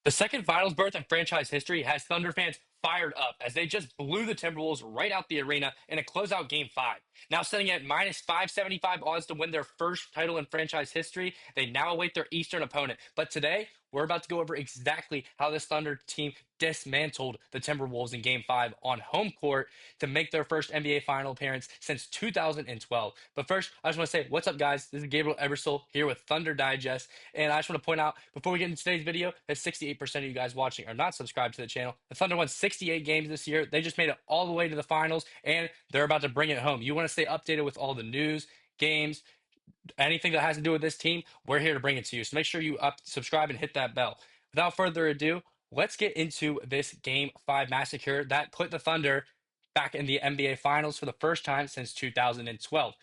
The second finals berth in franchise history has Thunder fans fired up as they just blew the Timberwolves right out the arena in a closeout game five. Now sitting at minus 575 odds to win their first title in franchise history, they now await their Eastern opponent. But today, we're about to go over exactly how this Thunder team dismantled the Timberwolves in game five on home court to make their first NBA final appearance since 2012. But first, I just want to say, what's up, guys? This is Gabriel Ebersole here with Thunder Digest. And I just want to point out before we get into today's video that 68% of you guys watching are not subscribed to the channel. The Thunder won 68 games this year. They just made it all the way to the finals, and they're about to bring it home. You want to stay updated with all the news, games, anything that has to do with this team, we're here to bring it to you. So make sure you subscribe and hit that bell. Without further ado, let's get into this Game 5 massacre that put the Thunder back in the NBA Finals for the first time since 2012.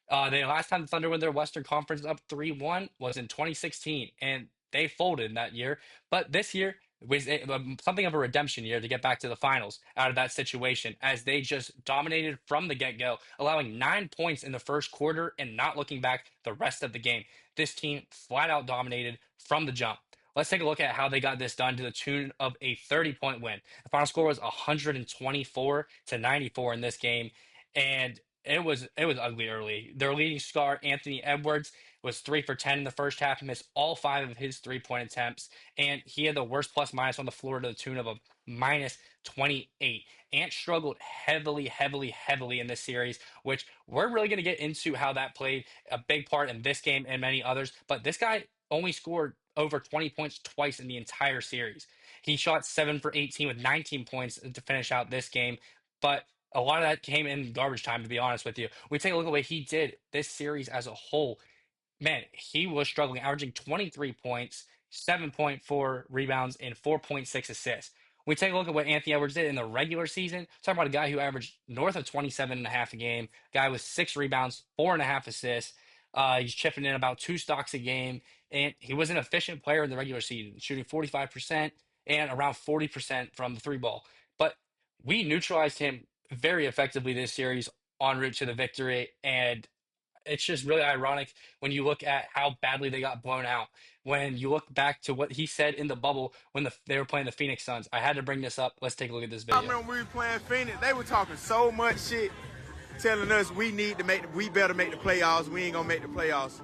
The last time the Thunder won their Western Conference up 3-1 was in 2016, and they folded that year. But this year was something of a redemption year to get back to the finals out of that situation, as they just dominated from the get-go, allowing 9 points in the first quarter and not looking back the rest of the game. This team flat out dominated from the jump. Let's take a look at how they got this done to the tune of a 30-point win. The final score was 124 to 94 in this game, and it was ugly early. Their leading scorer, Anthony Edwards, was 3 for 10 in the first half, missed all five of his 3-point attempts, and he had the worst plus minus on the floor to the tune of a minus 28. Ant struggled heavily, heavily, heavily in this series, which we're really going to get into how that played a big part in this game and many others. But this guy only scored over 20 points twice in the entire series. He shot 7 for 18 with 19 points to finish out this game. But a lot of that came in garbage time, to be honest with you. We take a look at what he did this series as a whole. Man, he was struggling, averaging 23 points, 7.4 rebounds, and 4.6 assists. We take a look at what Anthony Edwards did in the regular season. Talking about a guy who averaged north of 27 and a half a game, guy with 6 rebounds, 4.5 assists. He's chipping in about 2 stocks a game, and he was an efficient player in the regular season, shooting 45% and around 40% from the three ball. But we neutralized him very effectively this series en route to the victory, and it's just really ironic when you look at how badly they got blown out. When you look back to what he said in the bubble when they were playing the Phoenix Suns. I had to bring this up. Let's take a look at this I video. remember we were playing Phoenix. They were talking so much shit, telling us we better make the playoffs. We ain't gonna make the playoffs.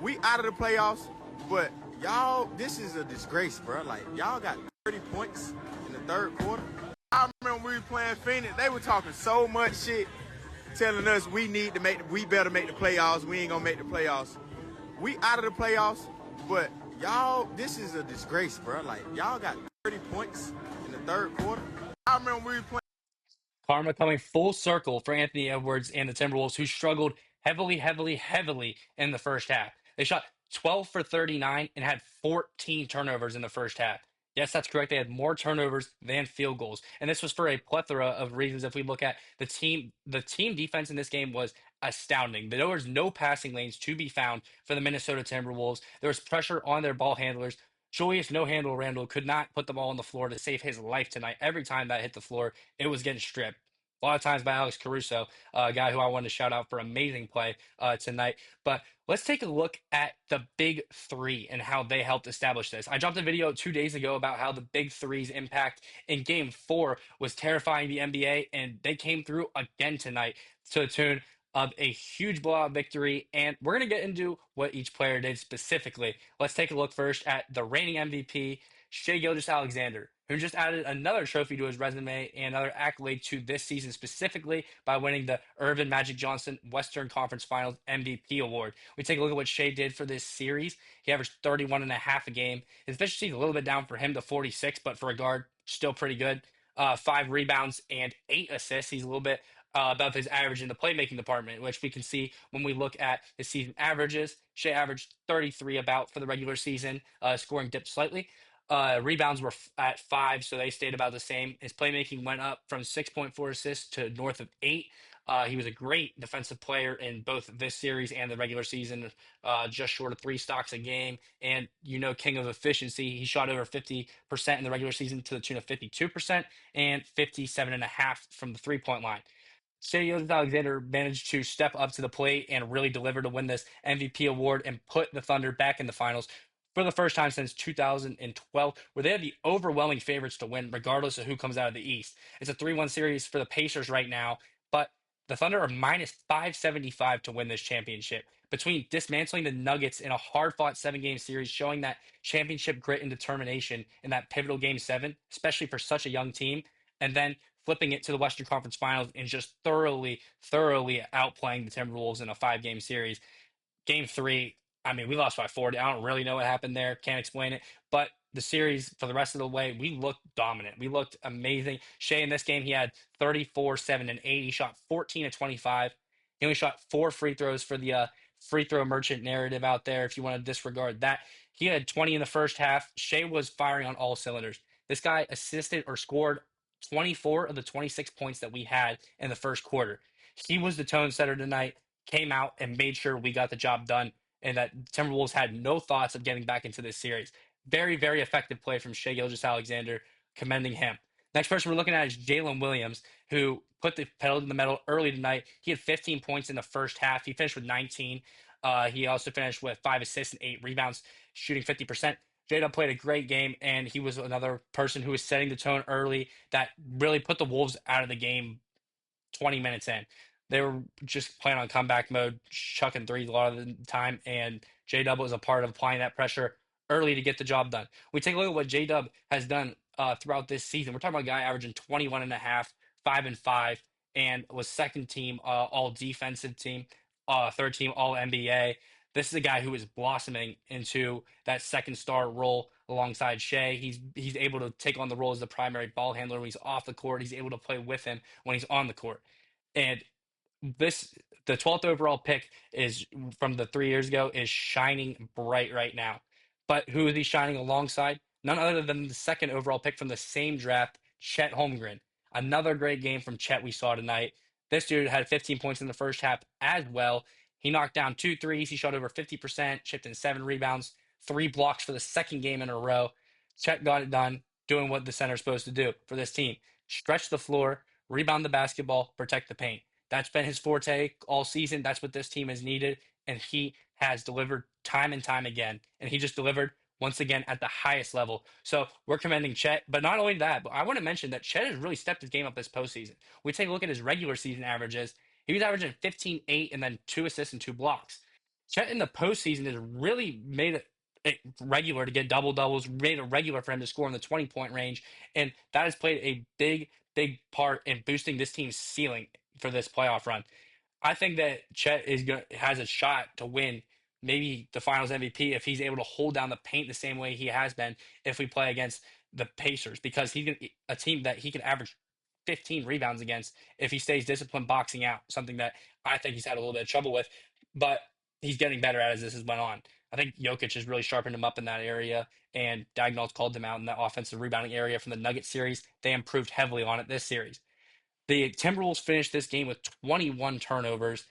We out of the playoffs, but y'all, this is a disgrace, bro. Like y'all got 30 points in the third quarter. I remember we were playing Phoenix. They were talking so much shit, telling us we better make the playoffs. We ain't gonna make the playoffs. We out of the playoffs, but y'all, this is a disgrace, bro. Like y'all got 30 points in the third quarter. I remember we were playing. Karma coming full circle for Anthony Edwards and the Timberwolves, who struggled heavily, heavily, heavily in the first half. They shot 12 for 39 and had 14 turnovers in the first half. Yes, that's correct. They had more turnovers than field goals. And this was for a plethora of reasons. If we look at the team defense in this game was astounding. There was no passing lanes to be found for the Minnesota Timberwolves. There was pressure on their ball handlers. Julius No Handle Randle could not put the ball on the floor to save his life tonight. Every time that hit the floor, it was getting stripped. A lot of times by Alex Caruso, a guy who I wanted to shout out for amazing play tonight. But let's take a look at the big three and how they helped establish this. I dropped a video 2 days ago about how the big three's impact in game four was terrifying the NBA, and they came through again tonight to the tune of a huge blowout victory. And we're going to get into what each player did specifically. Let's take a look first at the reigning MVP, Shai Gilgeous-Alexander, who just added another trophy to his resume and another accolade to this season specifically by winning the Irvin Magic Johnson Western Conference Finals MVP award. We take a look at what Shai did for this series. He averaged 31 and a half a game. His efficiency is a little bit down for him to 46, but for a guard, still pretty good. 5 rebounds and 8 assists. He's a little bit above his average in the playmaking department, which we can see when we look at his season averages. Shai averaged 33 about for the regular season, scoring dipped slightly. Rebounds were at 5, so they stayed about the same. His playmaking went up from 6.4 assists to north of 8. He was a great defensive player in both this series and the regular season, just short of 3 stocks a game. And king of efficiency, he shot over 50% in the regular season to the tune of 52% and 57.5 from the 3-point line. Shai Alexander managed to step up to the plate and really deliver to win this MVP award and put the Thunder back in the finals for the first time since 2012, where they are the overwhelming favorites to win, regardless of who comes out of the East. It's a 3-1 series for the Pacers right now, but the Thunder are minus 575 to win this championship. Between dismantling the Nuggets in a hard fought 7 game series, showing that championship grit and determination in that pivotal game 7, especially for such a young team, and then flipping it to the Western Conference Finals and just thoroughly outplaying the Timberwolves in a 5 game series. Game 3, I mean, we lost by 40. I don't really know what happened there. Can't explain it. But the series, for the rest of the way, we looked dominant. We looked amazing. Shai, in this game, he had 34, 7, and 8. He shot 14 of 25. He only shot 4 free throws for the free throw merchant narrative out there, if you want to disregard that. He had 20 in the first half. Shai was firing on all cylinders. This guy assisted or scored 24 of the 26 points that we had in the first quarter. He was the tone setter tonight, came out and made sure we got the job done, and that Timberwolves had no thoughts of getting back into this series. Very effective play from Shai Gilgeous-Alexander, commending him. Next person we're looking at is Jalen Williams, who put the pedal to the metal early tonight. He had 15 points in the first half. He finished with 19. He also finished with 5 assists and 8 rebounds, shooting 50%. J-Dub played a great game, and he was another person who was setting the tone early that really put the Wolves out of the game 20 minutes in. They were just playing on comeback mode, chucking threes a lot of the time, and J Dub was a part of applying that pressure early to get the job done. We take a look at what J Dub has done throughout this season. We're talking about a guy averaging 21 and a half, 5 and 5, and was second team all defensive team, third team all NBA. This is a guy who is blossoming into that second star role alongside Shai. He's able to take on the role as the primary ball handler when he's off the court. He's able to play with him when he's on the court. And this the 12th overall pick is from the 3 years ago is shining bright right now. But who is he shining alongside? None other than the second overall pick from the same draft, Chet Holmgren. Another great game from Chet we saw tonight. This dude had 15 points in the first half as well. He knocked down 2 threes. He shot over 50%, chipped in 7 rebounds, 3 blocks for the second game in a row. Chet got it done, doing what the center's supposed to do for this team: stretch the floor, rebound the basketball, protect the paint. That's been his forte all season. That's what this team has needed. And he has delivered time and time again. And he just delivered once again at the highest level. So we're commending Chet. But not only that, but I want to mention that Chet has really stepped his game up this postseason. We take a look at his regular season averages. He was averaging 15, 8, and then 2 assists and 2 blocks. Chet in the postseason has really made it regular to get double doubles, made it regular for him to score in the 20-point range. And that has played a big part in boosting this team's ceiling for this playoff run. I think that Chet has a shot to win maybe the Finals MVP if he's able to hold down the paint the same way he has been if we play against the Pacers, because he's a team that he can average 15 rebounds against if he stays disciplined boxing out, something that I think he's had a little bit of trouble with, but he's getting better at as this has went on. I think Jokic has really sharpened him up in that area, and Daigneault's called him out in that offensive rebounding area from the Nuggets series. They improved heavily on it this series. The Timberwolves finished this game with 21 turnovers.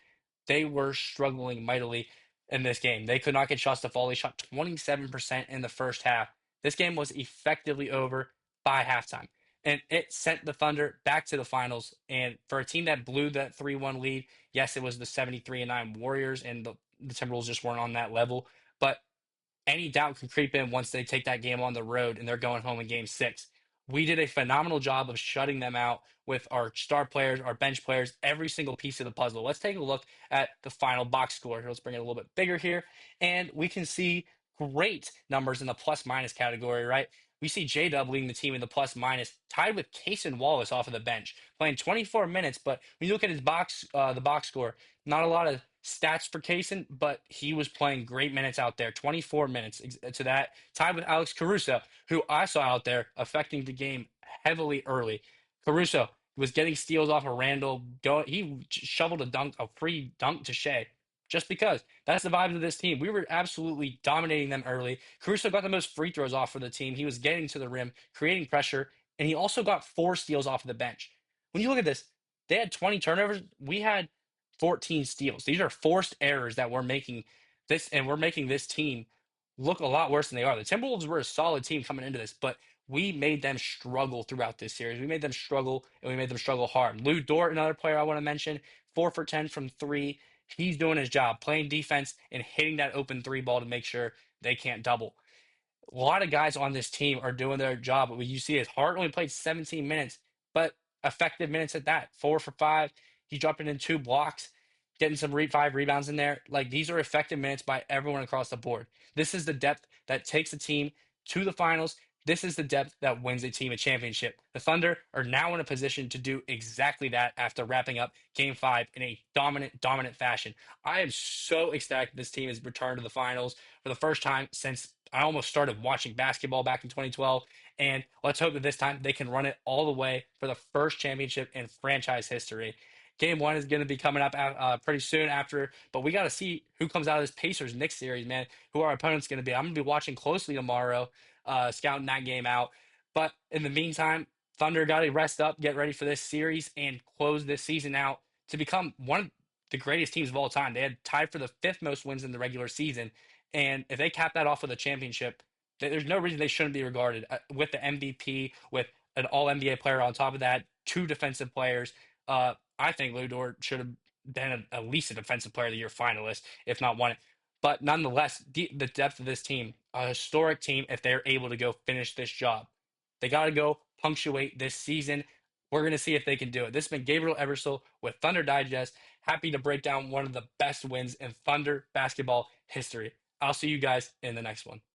They were struggling mightily in this game. They could not get shots to fall. They shot 27% in the first half. This game was effectively over by halftime. And it sent the Thunder back to the finals. And for a team that blew that 3-1 lead, yes, it was the 73-9 Warriors, and the Timberwolves just weren't on that level. But any doubt can creep in once they take that game on the road and they're going home in game 6. We did a phenomenal job of shutting them out with our star players, our bench players, every single piece of the puzzle. Let's take a look at the final box score. Let's bring it a little bit bigger here. And we can see great numbers in the plus minus category, right? We see J Dub leading the team in the plus minus, tied with Cason Wallace off of the bench, playing 24 minutes. But when you look at his the box score, not a lot of stats for Cason, but he was playing great minutes out there. 24 minutes to that, tied with Alex Caruso, who I saw out there affecting the game heavily early. Caruso was getting steals off of Randall. He shoveled a free dunk to Shai, just because that's the vibes of this team. We were absolutely dominating them early. Caruso got the most free throws off for the team. He was getting to the rim, creating pressure, and he also got 4 steals off of the bench. When you look at this, they had 20 turnovers. We had 14 steals. These are forced errors that we're making this, and we're making this team look a lot worse than they are. The Timberwolves were a solid team coming into this, but we made them struggle throughout this series. We made them struggle, and we made them struggle hard. Lou Dort, another player I want to mention, 4 for 10 from 3. He's doing his job, playing defense and hitting that open 3 ball to make sure they can't double. A lot of guys on this team are doing their job. What you see is Hart only played 17 minutes, but effective minutes at that. 4 for 5. He's dropping in 2 blocks, getting some 5 rebounds in there. Like these are effective minutes by everyone across the board. This is the depth that takes a team to the finals. This is the depth that wins a team a championship. The Thunder are now in a position to do exactly that after wrapping up Game 5 in a dominant fashion. I am so ecstatic this team has returned to the finals for the first time since I almost started watching basketball back in 2012. And let's hope that this time they can run it all the way for the first championship in franchise history. Game 1 is going to be coming up pretty soon after, but we got to see who comes out of this Pacers Knicks series, man. Who our opponent's going to be. I'm going to be watching closely tomorrow, scouting that game out. But in the meantime, Thunder got to rest up, get ready for this series, and close this season out to become one of the greatest teams of all time. They had tied for the fifth most wins in the regular season, and if they cap that off with a championship, there's no reason they shouldn't be regarded with the MVP, with an All NBA player on top of that, 2 defensive players. I think Lou Dort should have been at least a Defensive Player of the Year finalist, if not won it. But nonetheless, the depth of this team, a historic team, if they're able to go finish this job, they got to go punctuate this season. We're going to see if they can do it. This has been Gabriel Ebersole with Thunder Digest. Happy to break down one of the best wins in Thunder basketball history. I'll see you guys in the next one.